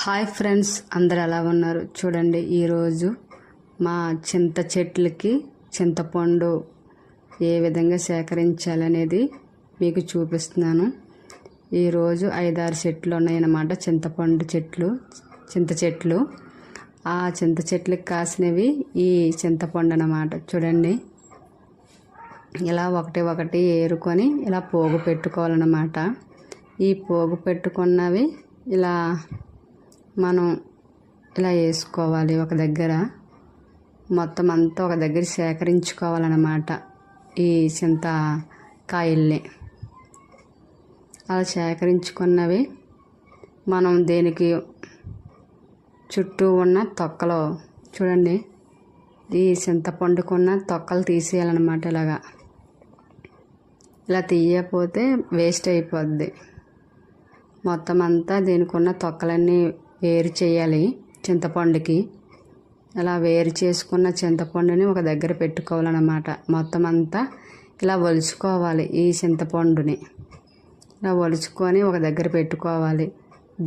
Hi friends, అందరు ఎలా ఉన్నారు? చూడండి, ఈరోజు మా చింత చెట్లకి చింతపండు ఏ విధంగా సేకరించాలనేది మీకు చూపిస్తున్నాను. ఈరోజు 5-6 చెట్లు ఉన్నాయన్నమాట, చింత చెట్లు. ఆ చింత చెట్లకి కాసినవి ఈ చింతపండు అన్నమాట. చూడండి, ఇలా ఒకటి ఏరుకొని ఇలా పోగు పెట్టుకోవాలన్నమాట. ఈ పోగు పెట్టుకున్నవి ఇలా మనం ఇలా వేసుకోవాలి. ఒక దగ్గర మొత్తం అంతా ఒక దగ్గర సేకరించుకోవాలన్నమాట. ఈ చింతకాయల్ని అలా సేకరించుకున్నవి మనం దేనికి చుట్టూ ఉన్న తొక్కలు చూడండి, ఈ చింతపండుకున్న తొక్కలు తీసేయాలన్నమాట. ఇలా తీయకపోతే వేస్ట్ అయిపోద్ది. మొత్తం అంతా దీనికి ఉన్న తొక్కలన్నీ వేరు చేయాలి చింతపండుకి. అలా వేరు చేసుకున్న చింతపండుని ఒక దగ్గర పెట్టుకోవాలన్నమాట. మొత్తం అంతా ఇలా ఒలుచుకోవాలి. ఈ చింతపండుని ఇలా ఒలుచుకొని ఒక దగ్గర పెట్టుకోవాలి.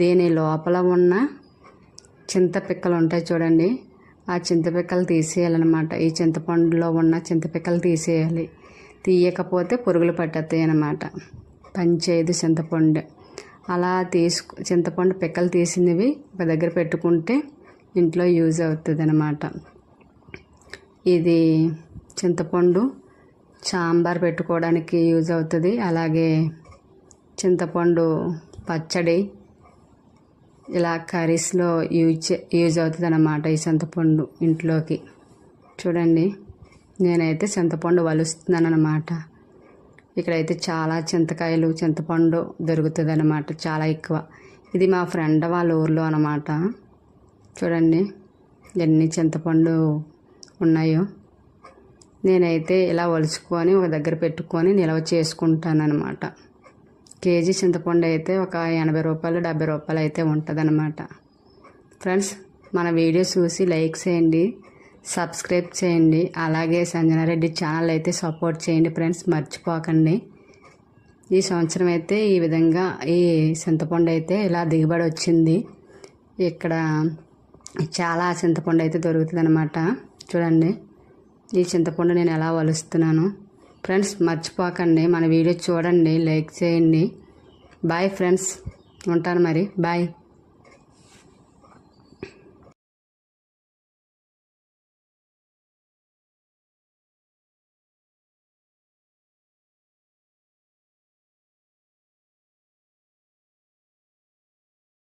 దీని లోపల ఉన్న చింతపిక్కలు ఉంటాయి చూడండి, ఆ చింతపిక్కలు తీసేయాలన్నమాట. ఈ చింతపండులో ఉన్న చింతపిక్కలు తీసేయాలి. తీయకపోతే పురుగులు పట్టేస్తాయి అన్నమాట. పనిచేయదు చింతపండు. అలా చింతపండు పిక్కలు తీసినవి ఒక దగ్గర పెట్టుకుంటే ఇంట్లో యూజ్ అవుతుంది అన్నమాట. ఇది చింతపండు సాంబార్ పెట్టుకోవడానికి యూజ్ అవుతుంది. అలాగే చింతపండు పచ్చడి ఇలా కర్రీస్లో యూజ్ అవుతుంది అన్నమాట. ఈ చింతపండు ఇంట్లోకి చూడండి, నేనైతే చింతపండు వలుస్తున్నాను అన్నమాట. ఇక్కడైతే చాలా చింతపండు దొరుకుతుంది అన్నమాట, చాలా ఎక్కువ. ఇది మా ఫ్రెండ్ వాళ్ళ ఊర్లో అన్నమాట. చూడండి ఎన్ని చింతపండు ఉన్నాయో. నేనైతే ఇలా ఒలుచుకొని ఒక దగ్గర పెట్టుకొని నిల్వ చేసుకుంటాను అన్నమాట. కేజీ చింతపండు అయితే ఒక 80 రూపాయలు 70 రూపాయలు అయితే ఉంటుంది అన్నమాట. ఫ్రెండ్స్, మన వీడియో చూసి లైక్ చేయండి, సబ్స్క్రైబ్ చేయండి. అలాగే సంజనారెడ్డి ఛానల్ అయితే సపోర్ట్ చేయండి ఫ్రెండ్స్, మర్చిపోకండి. ఈ సంవత్సరం అయితే ఈ విధంగా ఈ చింతపండు అయితే ఇలా దిగుబడి వచ్చింది. ఇక్కడ చాలా చింతపండు అయితే దొరుకుతుంది అన్నమాట. చూడండి, ఈ చింతపండు నేను ఎలా వలుస్తున్నాను. ఫ్రెండ్స్, మర్చిపోకండి, మన వీడియో చూడండి, లైక్ చేయండి. బాయ్ ఫ్రెండ్స్, ఉంటాను మరి, బాయ్.